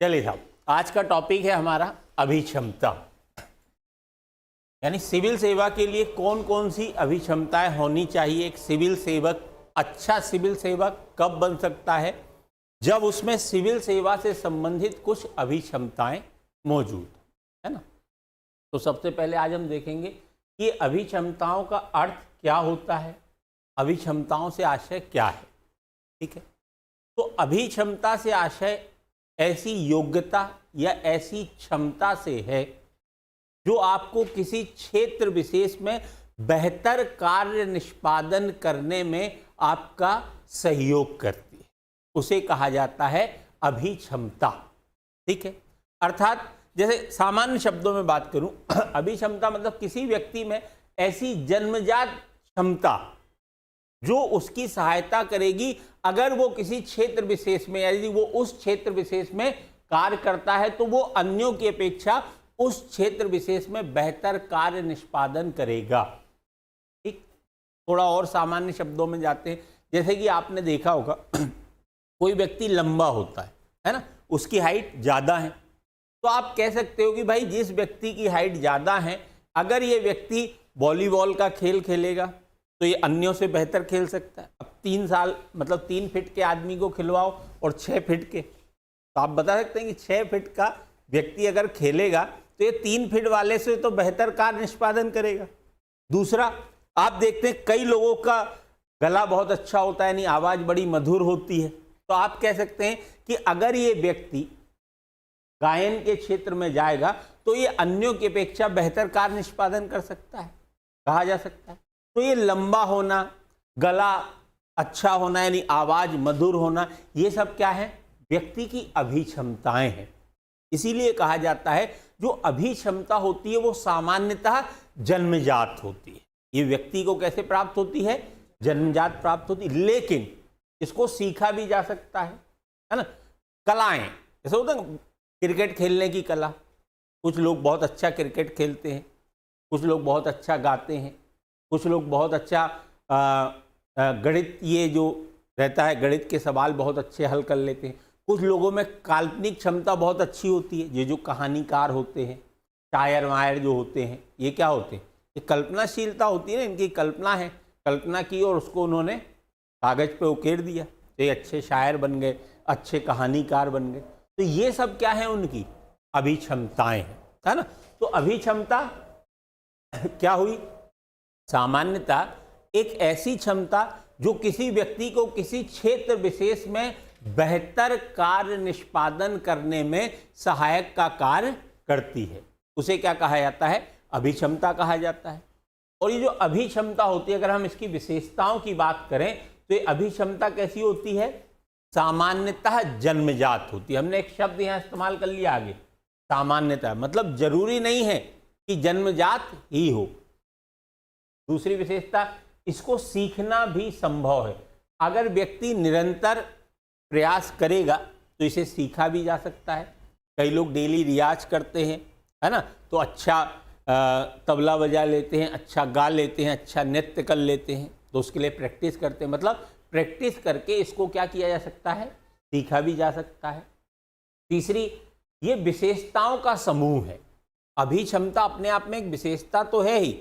चलिए साहब, आज का टॉपिक है हमारा अभिक्षमता, यानी सिविल सेवा के लिए कौन कौन सी अभिक्षमताएं होनी चाहिए। एक सिविल सेवक अच्छा सिविल सेवक कब बन सकता है, जब उसमें सिविल सेवा से संबंधित कुछ अभिक्षमताएं मौजूद है ना। तो सबसे पहले आज हम देखेंगे कि अभिक्षमताओं का अर्थ क्या होता है, अभिक्षमताओं से आशय क्या है। ठीक है, तो अभिक्षमता से आशय ऐसी योग्यता या ऐसी क्षमता से है जो आपको किसी क्षेत्र विशेष में बेहतर कार्य निष्पादन करने में आपका सहयोग करती है, उसे कहा जाता है अभिक्षमता। ठीक है, अर्थात जैसे सामान्य शब्दों में बात करूं, अभिक्षमता मतलब किसी व्यक्ति में ऐसी जन्मजात क्षमता जो उसकी सहायता करेगी अगर वो किसी क्षेत्र विशेष में, यदि वो उस क्षेत्र विशेष में कार्य करता है तो वो अन्यों की अपेक्षा उस क्षेत्र विशेष में बेहतर कार्य निष्पादन करेगा। ठीक, थोड़ा और सामान्य शब्दों में जाते हैं, जैसे कि आपने देखा होगा कोई व्यक्ति लंबा होता है ना, उसकी हाइट ज़्यादा है, तो आप कह सकते हो कि भाई जिस व्यक्ति की हाइट ज़्यादा है, अगर ये व्यक्ति वॉलीबॉल का खेल खेलेगा तो ये अन्यों से बेहतर खेल सकता है। अब 3 साल मतलब 3 फीट के आदमी को खिलवाओ और 6 फीट के, तो आप बता सकते हैं कि 6 फीट का व्यक्ति अगर खेलेगा तो ये 3 फीट वाले से तो बेहतर कार्य निष्पादन करेगा। दूसरा, आप देखते हैं कई लोगों का गला बहुत अच्छा होता है, यानी आवाज़ बड़ी मधुर होती है, तो आप कह सकते हैं कि अगर ये व्यक्ति गायन के क्षेत्र में जाएगा तो ये अन्यों की अपेक्षा बेहतर कार्य निष्पादन कर सकता है, कहा जा सकता है। तो ये लंबा होना, गला अच्छा होना यानी आवाज मधुर होना, ये सब क्या है, व्यक्ति की अभिक्षमताएं हैं। इसीलिए कहा जाता है जो अभिक्षमता होती है वो सामान्यतः जन्मजात होती है। ये व्यक्ति को कैसे प्राप्त होती है, जन्मजात प्राप्त होती है, लेकिन इसको सीखा भी जा सकता है ना। कलाएं जैसे होता है क्रिकेट खेलने की कला, कुछ लोग बहुत अच्छा क्रिकेट खेलते हैं, कुछ लोग बहुत अच्छा गाते हैं, कुछ लोग बहुत अच्छा गणित, ये जो रहता है गणित के सवाल बहुत अच्छे हल कर लेते हैं, कुछ लोगों में काल्पनिक क्षमता बहुत अच्छी होती है, ये जो कहानीकार होते हैं, शायर वायर जो होते हैं, ये क्या होते हैं, ये कल्पनाशीलता होती है ना, इनकी कल्पना है, कल्पना की और उसको उन्होंने कागज़ पे उकेर दिया, तो ये अच्छे शायर बन गए, अच्छे कहानीकार बन गए। तो ये सब क्या है, उनकी अभिक्षमताएं हैं, है ना। तो अभिक्षमता क्या हुई, सामान्यतः एक ऐसी क्षमता जो किसी व्यक्ति को किसी क्षेत्र विशेष में बेहतर कार्य निष्पादन करने में सहायक का कार्य करती है, उसे क्या कहा जाता है, अभिक्षमता कहा जाता है। और ये जो अभिक्षमता होती है, अगर हम इसकी विशेषताओं की बात करें तो ये अभिक्षमता कैसी होती है, सामान्यतः जन्मजात होती है। हमने एक शब्द यहाँ इस्तेमाल कर लिया आगे, सामान्यतः, मतलब जरूरी नहीं है कि जन्मजात ही हो। दूसरी विशेषता, इसको सीखना भी संभव है। अगर व्यक्ति निरंतर प्रयास करेगा तो इसे सीखा भी जा सकता है। कई लोग डेली रियाज करते हैं, है ना, तो अच्छा तबला बजा लेते हैं, अच्छा गा लेते हैं, अच्छा नृत्य कर लेते हैं, तो उसके लिए प्रैक्टिस करते हैं, मतलब प्रैक्टिस करके इसको क्या किया जा सकता है, सीखा भी जा सकता है। तीसरी, ये विशेषताओं का समूह है। अभिक्षमता अपने आप में एक विशेषता तो है ही,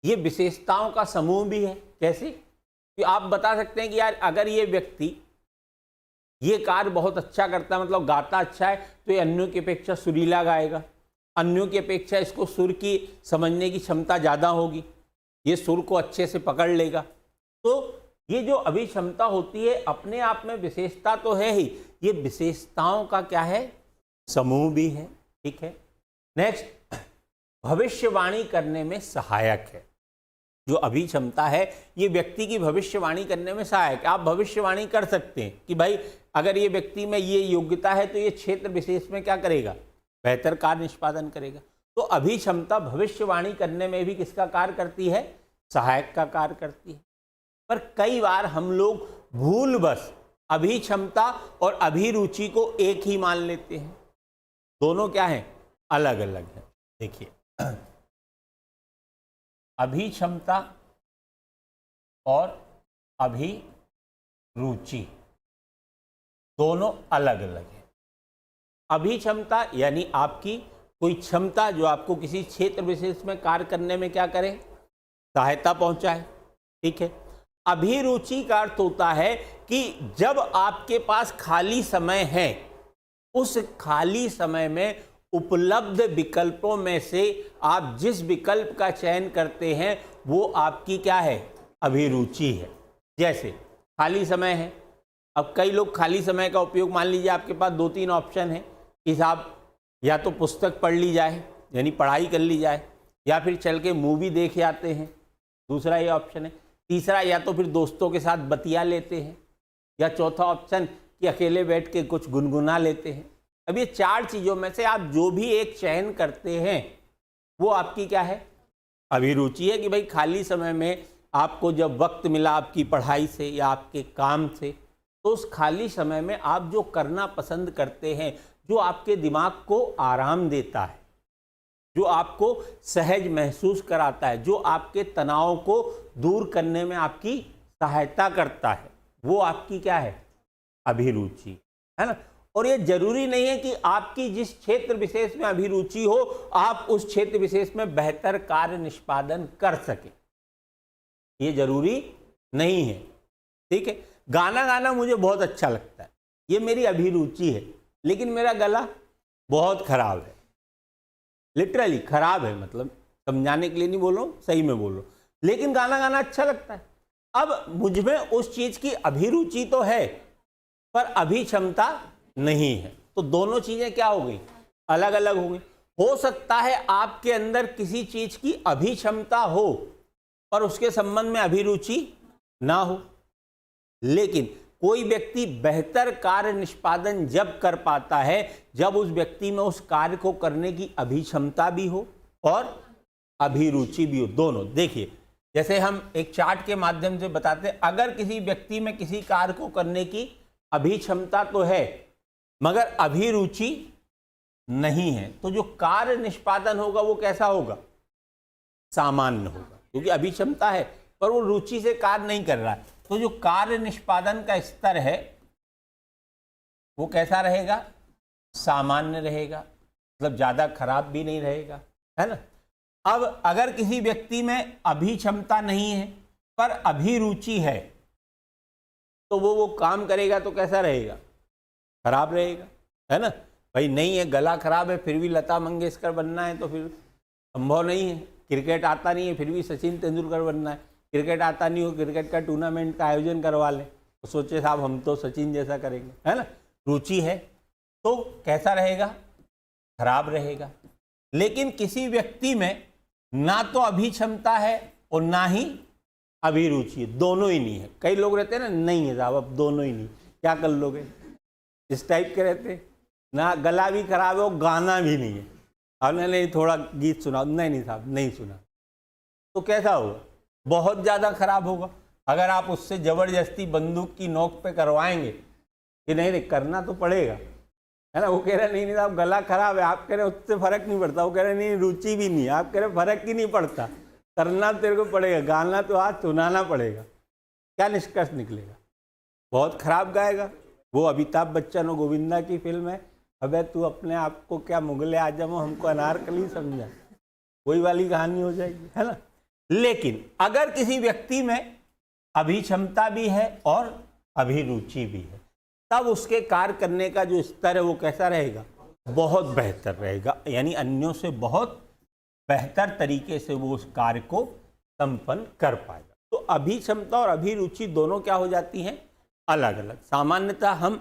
ये विशेषताओं का समूह भी है। कैसे कि आप बता सकते हैं कि यार अगर ये व्यक्ति ये कार्य बहुत अच्छा करता है, मतलब गाता अच्छा है, तो ये अन्यों की अपेक्षा सुरीला गाएगा, अन्यों की अपेक्षा इसको सुर की समझने की क्षमता ज़्यादा होगी, ये सुर को अच्छे से पकड़ लेगा। तो ये जो अभिक्षमता होती है अपने आप में विशेषता तो है ही, ये विशेषताओं का क्या है, समूह भी है। ठीक है, नेक्स्ट, भविष्यवाणी करने में सहायक है। जो अभिक्षमता है ये व्यक्ति की भविष्यवाणी करने में सहायक है। आप भविष्यवाणी कर सकते हैं कि भाई अगर ये व्यक्ति में ये योग्यता है तो ये क्षेत्र विशेष में क्या करेगा, बेहतर कार्य निष्पादन करेगा। तो अभिक्षमता भविष्यवाणी करने में भी किसका कार्य करती है, सहायक का कार्य करती है। पर कई बार हम लोग भूलवश अभिक्षमता और अभिरुचि को एक ही मान लेते हैं, दोनों क्या है, अलग अलग है। देखिए, अभिक्षमता और अभिरुचि दोनों अलग अलग है। अभिक्षमता यानी आपकी कोई क्षमता जो आपको किसी क्षेत्र विशेष में कार्य करने में क्या करे, सहायता पहुंचाए। ठीक है। अभिरुचि का अर्थ होता है कि जब आपके पास खाली समय है, उस खाली समय में उपलब्ध विकल्पों में से आप जिस विकल्प का चयन करते हैं वो आपकी क्या है, अभिरुचि है। जैसे खाली समय है, अब कई लोग खाली समय का उपयोग, मान लीजिए आपके पास 2-3 ऑप्शन है कि साहब या तो पुस्तक पढ़ ली जाए यानी पढ़ाई कर ली जाए, या फिर चल के मूवी देख आते हैं, दूसरा ये ऑप्शन है। तीसरा या तो फिर दोस्तों के साथ बतिया लेते हैं, या चौथा ऑप्शन कि अकेले बैठ के कुछ गुनगुना लेते हैं। अब ये 4 चीज़ों में से आप जो भी एक चयन करते हैं वो आपकी क्या है, अभिरुचि है। कि भाई खाली समय में आपको जब वक्त मिला आपकी पढ़ाई से या आपके काम से, तो उस खाली समय में आप जो करना पसंद करते हैं, जो आपके दिमाग को आराम देता है, जो आपको सहज महसूस कराता है, जो आपके तनाव को दूर करने में आपकी सहायता करता है, वो आपकी क्या है, अभिरुचि है ना। और ये जरूरी नहीं है कि आपकी जिस क्षेत्र विशेष में अभिरुचि हो आप उस क्षेत्र विशेष में बेहतर कार्य निष्पादन कर सके, ये जरूरी नहीं है। ठीक है। गाना गाना मुझे बहुत अच्छा लगता है, ये मेरी अभिरुचि है, लेकिन मेरा गला बहुत खराब है, लिटरली खराब है, मतलब समझाने के लिए नहीं बोल रहा हूँ, सही में बोल रहा हूँ, लेकिन गाना गाना अच्छा लगता है। अब मुझमें उस चीज की अभिरुचि तो है पर अभिक्षमता नहीं है, तो दोनों चीजें क्या हो गई, अलग अलग हो गई। हो सकता है आपके अंदर किसी चीज की अभिक्षमता हो पर उसके संबंध में अभिरुचि ना हो, लेकिन कोई व्यक्ति बेहतर कार्य निष्पादन जब कर पाता है जब उस व्यक्ति में उस कार्य को करने की अभिक्षमता भी हो और अभिरुचि भी हो, दोनों। देखिए जैसे हम एक चार्ट के माध्यम से बताते हैं, अगर किसी व्यक्ति में किसी कार्य को करने की अभिक्षमता तो है मगर अभिरुचि नहीं है, तो जो कार्य निष्पादन होगा वो कैसा होगा, सामान्य होगा, क्योंकि अभिक्षमता है पर वो रुचि से कार्य नहीं कर रहा है। तो जो कार्य निष्पादन का स्तर है वो कैसा रहेगा, सामान्य रहेगा, मतलब ज्यादा खराब भी नहीं रहेगा, है ना। अब अगर किसी व्यक्ति में अभिक्षमता नहीं है पर अभिरुचि है तो वो काम करेगा तो कैसा रहेगा, खराब रहेगा, है ना। भाई नहीं है, गला खराब है फिर भी लता मंगेशकर बनना है तो फिर संभव नहीं है। क्रिकेट आता नहीं है फिर भी सचिन तेंदुलकर बनना है। क्रिकेट आता नहीं हो, क्रिकेट का टूर्नामेंट का आयोजन करवा लें तो सोचे साहब हम तो सचिन जैसा करेंगे, है ना। रुचि है तो कैसा रहेगा, खराब रहेगा। लेकिन किसी व्यक्ति में ना तो अभिक्षमता है और ना ही अभिरुचि, दोनों ही नहीं है। कई लोग रहते हैं ना, नहीं है साहब अब दोनों ही नहीं, क्या कर लोगे, इस टाइप के रहते हैं। ना गला भी खराब है और गाना भी नहीं है, आपने नहीं थोड़ा गीत सुना, नहीं साहब नहीं सुना, तो कैसा होगा, बहुत ज़्यादा खराब होगा। अगर आप उससे ज़बरदस्ती बंदूक की नोक पे करवाएंगे कि नहीं करना तो पड़ेगा, है ना, वो कह रहे नहीं साहब गला खराब है, आप कह रहे उससे फर्क नहीं पड़ता, वो कह रहे नहीं रुचि भी नहीं, आप कह रहे फर्क ही नहीं पड़ता, करना तेरे को पड़ेगा, गाना तो आज सुनाना पड़ेगा, क्या निष्कर्ष निकलेगा, बहुत खराब गाएगा। वो अमिताभ बच्चन और गोविंदा की फिल्म है, अबे तू अपने आप को क्या मुगले आजम हो, हमको अनारकली समझा, वही वाली कहानी हो जाएगी, है ना। लेकिन अगर किसी व्यक्ति में अभिक्षमता भी है और अभिरुचि भी है तब उसके कार्य करने का जो स्तर है वो कैसा रहेगा, बहुत बेहतर रहेगा, यानी अन्यों से बहुत बेहतर तरीके से वो उस कार्य को संपन्न कर पाएगा। तो अभिक्षमता और अभिरुचि दोनों क्या हो जाती हैं, अलग अलग। सामान्यतः हम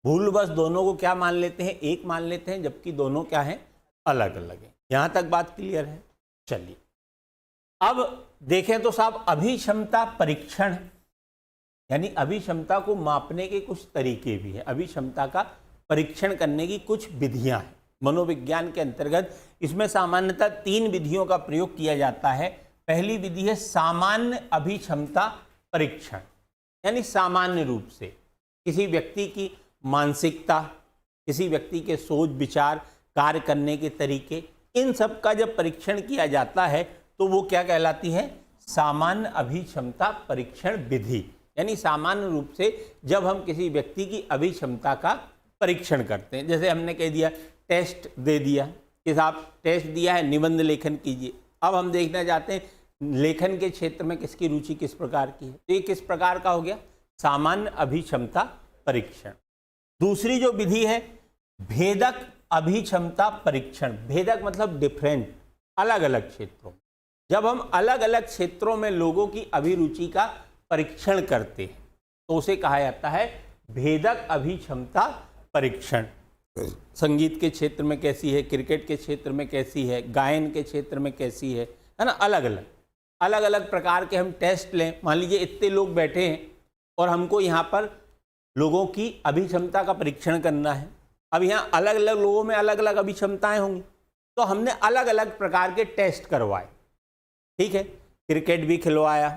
भूलवश दोनों को क्या मान लेते हैं, एक मान लेते हैं, जबकि दोनों क्या हैं, अलग अलग है। यहां तक बात क्लियर है। चलिए अब देखें तो साहब अभिक्षमता परीक्षण, यानी अभिक्षमता को मापने के कुछ तरीके भी हैं, अभिक्षमता का परीक्षण करने की कुछ विधियां हैं। मनोविज्ञान के अंतर्गत इसमें सामान्यतः 3 विधियों का प्रयोग किया जाता है। पहली विधि है सामान्य अभिक्षमता परीक्षण, यानी सामान्य रूप से किसी व्यक्ति की मानसिकता, किसी व्यक्ति के सोच विचार, कार्य करने के तरीके, इन सब का जब परीक्षण किया जाता है तो वो क्या कहलाती है, सामान्य अभिक्षमता परीक्षण विधि। यानी सामान्य रूप से जब हम किसी व्यक्ति की अभिक्षमता का परीक्षण करते हैं। जैसे हमने कह दिया, टेस्ट दे दिया कि साहब टेस्ट दिया है, निबंध लेखन कीजिए। अब हम देखना चाहते हैं लेखन के क्षेत्र में किसकी रुचि किस प्रकार की है, तो ये किस प्रकार का हो गया, सामान्य अभिक्षमता परीक्षण। दूसरी जो विधि है भेदक अभिक्षमता परीक्षण। भेदक मतलब डिफरेंट, अलग अलग क्षेत्रों। जब हम अलग अलग क्षेत्रों में लोगों की अभिरुचि का परीक्षण करते हैं तो उसे कहा जाता है भेदक अभिक्षमता परीक्षण। संगीत के क्षेत्र में कैसी है, क्रिकेट के क्षेत्र में कैसी है, गायन के क्षेत्र में कैसी है ना, अलग अलग प्रकार के हम टेस्ट लें। मान लीजिए इतने लोग बैठे हैं और हमको यहाँ पर लोगों की अभिक्षमता का परीक्षण करना है। अब यहाँ अलग अलग लोगों में अलग अलग अभिक्षमताएं होंगी, तो हमने अलग अलग प्रकार के टेस्ट करवाए। ठीक है, क्रिकेट भी खिलवाया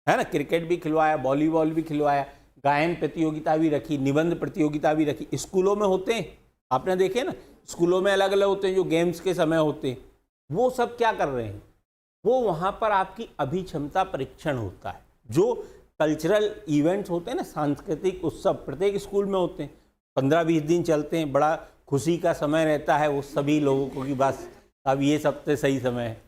है ना, क्रिकेट भी खिलवाया, वॉलीबॉल भी खिलवाया, गायन प्रतियोगिता भी रखी, निबंध प्रतियोगिता भी रखी। स्कूलों में होते हैं, आपने देखे ना, स्कूलों में अलग अलग होते हैं जो गेम्स के समय होते हैं। वो सब क्या कर रहे हैं, वो वहाँ पर आपकी अभिक्षमता परीक्षण होता है। जो कल्चरल इवेंट्स होते हैं ना, सांस्कृतिक उत्सव प्रत्येक स्कूल में होते हैं, 15-20 दिन चलते हैं, बड़ा खुशी का समय रहता है वो सभी लोगों को कि बस अब ये सबसे सही समय है।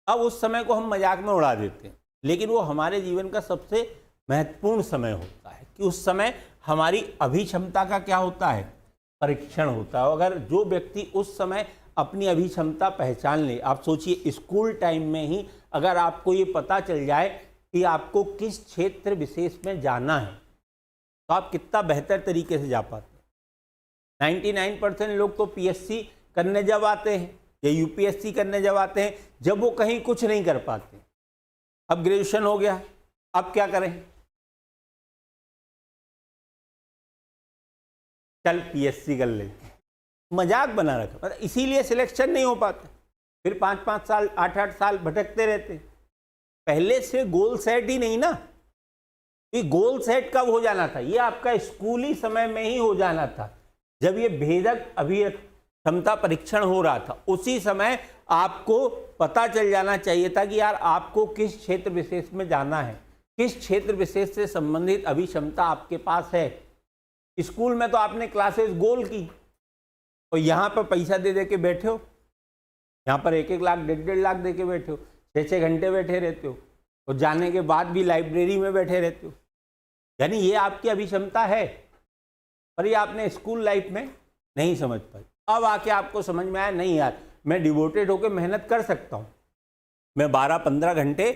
अब उस समय को हम मजाक में उड़ा देते हैं, लेकिन वो हमारे जीवन का सबसे महत्वपूर्ण समय होता है कि उस समय हमारी अभिक्षमता का क्या होता है, परीक्षण होता है। अगर जो व्यक्ति उस समय अपनी अभिक्षमता पहचान ले, आप सोचिए स्कूल टाइम में ही अगर आपको ये पता चल जाए कि आपको किस क्षेत्र विशेष में जाना है तो आप कितना बेहतर तरीके से जा पाते हैं। 99% लोग तो पीएससी करने जब आते हैं या यूपीएससी करने जब आते हैं, जब वो कहीं कुछ नहीं कर पाते। अब ग्रेजुएशन हो गया, अब क्या करें, चल पीएससी कर लेते हैं, मजाक बना रखा। मतलब इसीलिए सिलेक्शन नहीं हो पाता, फिर 5-5 साल 8-8 साल भटकते रहते हैं। पहले से गोल सेट ही नहीं ना, ये गोल सेट कब हो जाना था, ये आपका स्कूली समय में ही हो जाना था। जब ये भेदक अभिक्षमता परीक्षण हो रहा था उसी समय आपको पता चल जाना चाहिए था कि यार आपको किस क्षेत्र विशेष में जाना है, किस क्षेत्र विशेष से संबंधित अभिक्षमता आपके पास है। स्कूल में तो आपने क्लासेस गोल की और यहाँ पर पैसा दे दे के बैठे हो, यहाँ पर 1-1 लाख 1.5-1.5 लाख दे के बैठे हो, 6-6 घंटे बैठे रहते हो और जाने के बाद भी लाइब्रेरी में बैठे रहते हो। यानी ये आपकी अभिक्षमता है, पर ये आपने स्कूल लाइफ में नहीं समझ पाई। अब आके आपको समझ में आया नहीं यार, मैं डिवोटेड होकर मेहनत कर सकता हूँ, मैं 12-15 घंटे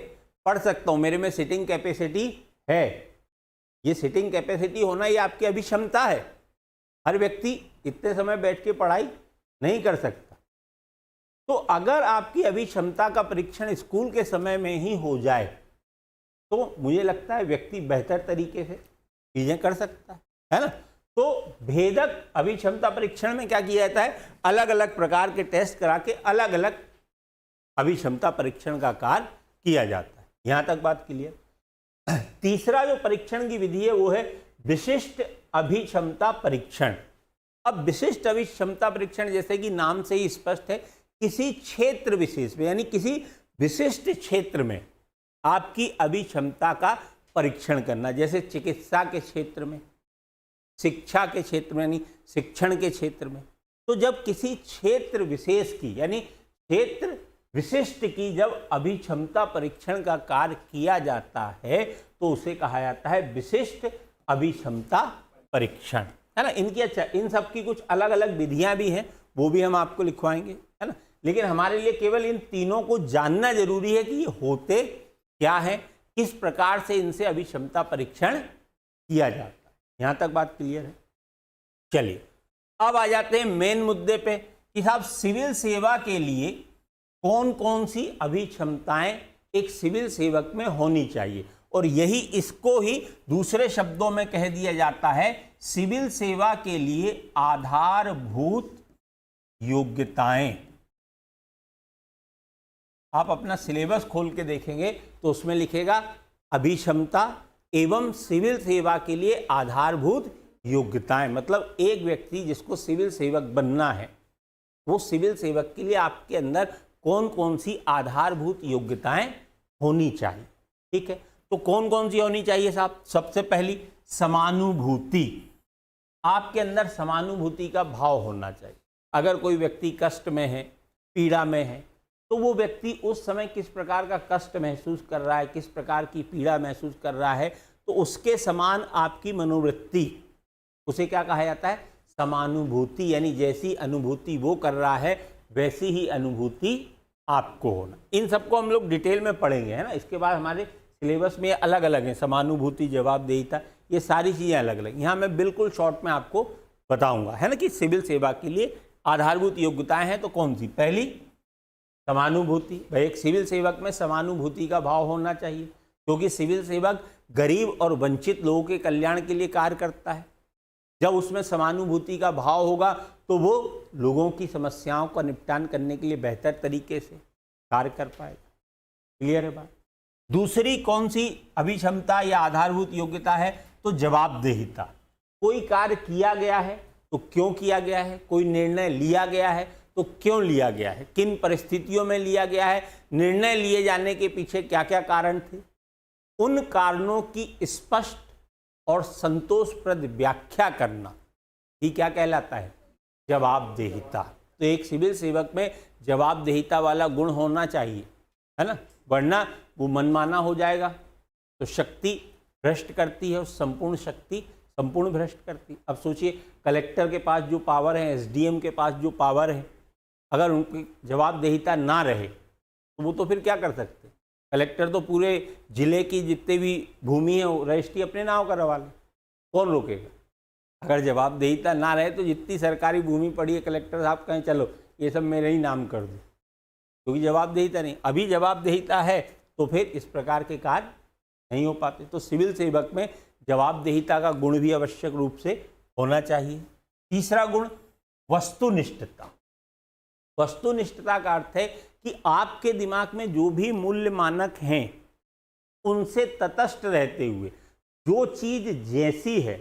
पढ़ सकता हूँ, मेरे में सिटिंग कैपेसिटी है। ये सिटिंग कैपेसिटी होना ये आपकी अभिक्षमता है। हर व्यक्ति इतने समय बैठ के पढ़ाई नहीं कर सकता। तो अगर आपकी अभिक्षमता का परीक्षण स्कूल के समय में ही हो जाए तो मुझे लगता है व्यक्ति बेहतर तरीके से चीजें कर सकता है ना। तो भेदक अभिक्षमता परीक्षण में क्या किया जाता है, अलग अलग प्रकार के टेस्ट करा के अलग अलग अभिक्षमता परीक्षण का कार्य किया जाता है। यहां तक बात क्लियर। तीसरा जो परीक्षण की विधि है वो है विशिष्ट अभिक्षमता परीक्षण। अब विशिष्ट अभिक्षमता परीक्षण जैसे कि नाम से ही स्पष्ट है, किसी क्षेत्र विशेष में यानी किसी विशिष्ट क्षेत्र में आपकी अभिक्षमता का परीक्षण करना। जैसे चिकित्सा के क्षेत्र में, शिक्षा के क्षेत्र में यानी शिक्षण के क्षेत्र में। तो जब किसी क्षेत्र विशेष की यानी क्षेत्र विशिष्ट की जब अभिक्षमता परीक्षण का कार्य किया जाता है तो उसे कहा जाता है विशिष्ट अभिक्षमता परीक्षण, है ना। इनकी अच्छा इन सब की कुछ अलग अलग विधियां भी हैं, वो भी हम आपको लिखवाएंगे, है ना। लेकिन हमारे लिए केवल इन तीनों को जानना जरूरी है कि ये होते क्या है, किस प्रकार से इनसे अभिक्षमता परीक्षण किया जाता है। यहां तक बात क्लियर है। चलिए अब आ जाते हैं मेन मुद्दे पे कि साहब सिविल सेवा के लिए कौन कौन सी अभिक्षमताएं एक सिविल सेवक में होनी चाहिए। और यही इसको ही दूसरे शब्दों में कह दिया जाता है सिविल सेवा के लिए आधारभूत योग्यताएं। आप अपना सिलेबस खोल के देखेंगे तो उसमें लिखेगा अभिक्षमता एवं सिविल सेवा के लिए आधारभूत योग्यताएं। मतलब एक व्यक्ति जिसको सिविल सेवक बनना है वो सिविल सेवक के लिए आपके अंदर कौन कौन सी आधारभूत योग्यताएं होनी चाहिए। ठीक है, तो कौन कौन सी होनी चाहिए साहब। सबसे पहली समानुभूति। आपके अंदर समानुभूति का भाव होना चाहिए। अगर कोई व्यक्ति कष्ट में है, पीड़ा में है, तो वो व्यक्ति उस समय किस प्रकार का कष्ट महसूस कर रहा है, किस प्रकार की पीड़ा महसूस कर रहा है, तो उसके समान आपकी मनोवृत्ति, उसे क्या कहा जाता है, समानुभूति। यानी जैसी अनुभूति वो कर रहा है वैसी ही अनुभूति आपको होना। इन सबको हम लोग डिटेल में पढ़ेंगे, है ना। इसके बाद हमारे सिलेबस में अलग अलग हैं, समानुभूति, जवाबदेहिता, ये सारी चीज़ें अलग अलग। यहाँ मैं बिल्कुल शॉर्ट में आपको बताऊंगा, है ना, कि सिविल सेवा के लिए आधारभूत योग्यताएं हैं तो कौन सी। पहली, समानुभूति। भाई एक सिविल सेवक में समानुभूति का भाव होना चाहिए, क्योंकि सिविल सेवक गरीब और वंचित लोगों के कल्याण के लिए कार्य करता है। जब उसमें समानुभूति का भाव होगा तो वो लोगों की समस्याओं का निपटान करने के लिए बेहतर तरीके से कार्य कर पाएगा। क्लियर है बात। दूसरी कौन सी अभिक्षमता या आधारभूत योग्यता है, तो जवाबदेहिता। कोई कार्य किया गया है तो क्यों किया गया है, कोई निर्णय लिया गया है तो क्यों लिया गया है, किन परिस्थितियों में लिया गया है, निर्णय लिए जाने के पीछे क्या क्या कारण थे, उन कारणों की स्पष्ट और संतोषप्रद व्याख्या करना ही क्या कहलाता है, जवाबदेहिता। तो एक सिविल सेवक में जवाबदेहिता वाला गुण होना चाहिए, है ना, वरना वो मनमाना हो जाएगा तो शक्ति भ्रष्ट करती है, उस संपूर्ण शक्ति संपूर्ण भ्रष्ट करती। अब सोचिए, कलेक्टर के पास जो पावर है, एसडीएम के पास जो पावर है, अगर उनकी जवाबदेहिता ना रहे तो वो तो फिर क्या कर सकते। कलेक्टर तो पूरे जिले की जितने भी भूमि है वो रजिस्ट्री अपने नाम करवा ले, कौन रोकेगा। अगर जवाबदेहिता ना रहे तो जितनी सरकारी भूमि पड़ी है, कलेक्टर साहब कहें चलो ये सब मेरे ही नाम कर दो, क्योंकि जवाबदेहिता नहीं। अभी जवाबदेहिता है तो फिर इस प्रकार के कार्य नहीं हो पाते। तो सिविल सेवक में जवाबदेहिता का गुण भी आवश्यक रूप से होना चाहिए। तीसरा गुण, वस्तुनिष्ठता। वस्तुनिष्ठता का अर्थ है कि आपके दिमाग में जो भी मूल्य मानक हैं उनसे तटस्थ रहते हुए जो चीज जैसी है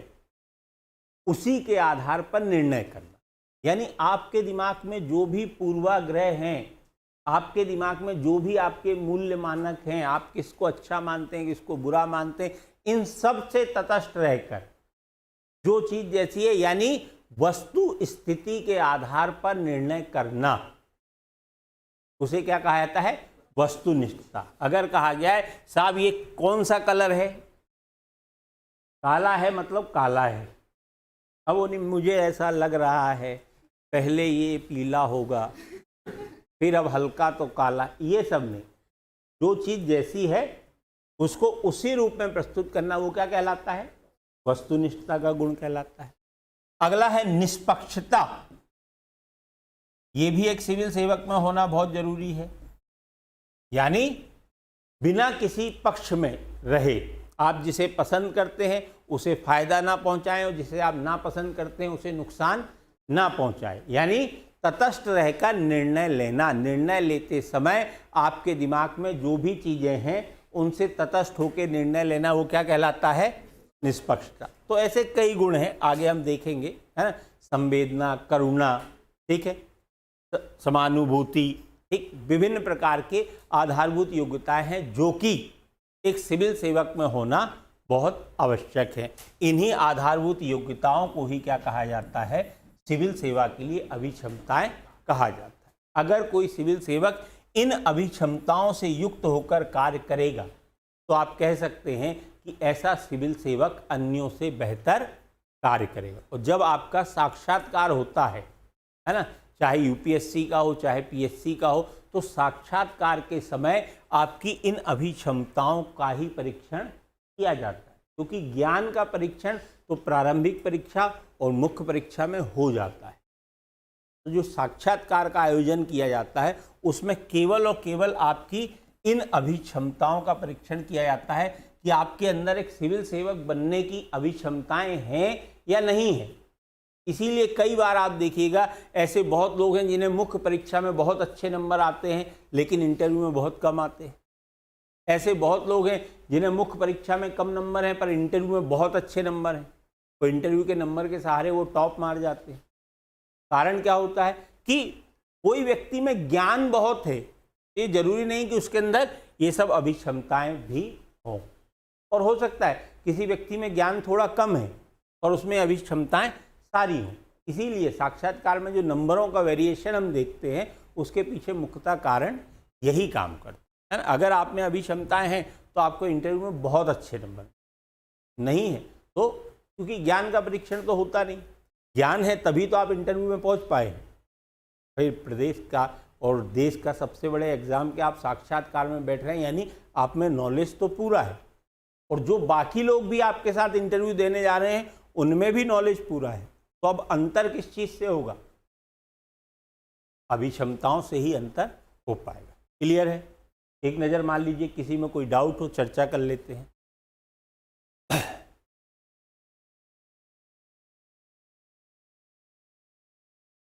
उसी के आधार पर निर्णय करना। यानी आपके दिमाग में जो भी पूर्वाग्रह हैं, आपके दिमाग में जो भी आपके मूल्य मानक हैं, आप किसको अच्छा मानते हैं, किसको बुरा मानते हैं, इन सब से तटस्थ रहकर जो चीज जैसी है, यानी वस्तु स्थिति के आधार पर निर्णय करना, उसे क्या कहा जाता है, वस्तुनिष्ठता। अगर कहा गया है साहब ये कौन सा कलर है, काला है मतलब काला है, अब वो नहीं, मुझे ऐसा लग रहा है पहले ये पीला होगा फिर अब हल्का तो काला, ये सब नहीं। जो चीज जैसी है उसको उसी रूप में प्रस्तुत करना, वो क्या कहलाता है, वस्तुनिष्ठता का गुण कहलाता है। अगला है निष्पक्षता। ये भी एक सिविल सेवक में होना बहुत जरूरी है। यानी बिना किसी पक्ष में रहे, आप जिसे पसंद करते हैं उसे फायदा ना पहुंचाएं और जिसे आप ना पसंद करते हैं उसे नुकसान ना पहुंचाएं। यानी तटस्थ रहकर निर्णय लेना। निर्णय लेते समय आपके दिमाग में जो भी चीजें हैं उनसे तटस्थ होकर निर्णय लेना, वो क्या कहलाता है, निष्पक्षता। तो ऐसे कई गुण हैं, आगे हम देखेंगे, है ना। संवेदना, करुणा, ठीक है, समानुभूति, ठीक, विभिन्न प्रकार के आधारभूत योग्यताएं हैं जो कि एक सिविल सेवक में होना बहुत आवश्यक है। इन्हीं आधारभूत योग्यताओं को ही क्या कहा जाता है, सिविल सेवा के लिए अभिक्षमताएं कहा जाता है। अगर कोई सिविल सेवक इन अभिक्षमताओं से युक्त होकर कार्य करेगा तो आप कह सकते हैं कि ऐसा सिविल सेवक अन्यों से बेहतर कार्य करेगा। और जब आपका साक्षात्कार होता है ना, चाहे यूपीएससी का हो चाहे पीएससी का हो, तो साक्षात्कार के समय आपकी इन अभिक्षमताओं का ही परीक्षण किया जाता है, क्योंकि ज्ञान का परीक्षण तो प्रारंभिक परीक्षा और मुख्य परीक्षा में हो जाता है। तो जो साक्षात्कार का आयोजन किया जाता है उसमें केवल और केवल आपकी इन अभिक्षमताओं का परीक्षण किया जाता है कि आपके अंदर एक सिविल सेवक बनने की अभिक्षमताएं हैं या नहीं है। इसीलिए कई बार आप देखिएगा ऐसे बहुत लोग हैं जिन्हें मुख्य परीक्षा में बहुत अच्छे नंबर आते हैं लेकिन इंटरव्यू में बहुत कम आते हैं। ऐसे बहुत लोग हैं जिन्हें मुख्य परीक्षा में कम नंबर हैं पर इंटरव्यू में बहुत अच्छे नंबर हैं, तो इंटरव्यू के नंबर के सहारे वो टॉप मार जाते हैं। कारण क्या होता है कि कोई व्यक्ति में ज्ञान बहुत है, ये जरूरी नहीं कि उसके अंदर ये सब अभिक्षमताएं भी हों। और हो सकता है किसी व्यक्ति में ज्ञान थोड़ा कम है और उसमें अभिक्षमताएं सारी हो। इसीलिए साक्षात्कार में जो नंबरों का वेरिएशन हम देखते हैं उसके पीछे मुख्यतः कारण यही काम करता है। अगर आप में अभिक्षमताएं हैं तो आपको इंटरव्यू में बहुत अच्छे नंबर, नहीं है तो क्योंकि ज्ञान का परीक्षण तो होता नहीं, ज्ञान है तभी तो आप इंटरव्यू में पहुंच पाए। फिर प्रदेश का और देश का सबसे बड़े एग्जाम के आप साक्षात्कार में बैठ रहे हैं, यानी आप में नॉलेज तो पूरा है और जो बाकी लोग भी आपके साथ इंटरव्यू देने जा रहे हैं उनमें भी नॉलेज पूरा है। तो अब अंतर किस चीज से होगा? अभिक्षमताओं से ही अंतर हो पाएगा। क्लियर है? एक नज़र मान लीजिए, किसी में कोई डाउट हो चर्चा कर लेते हैं।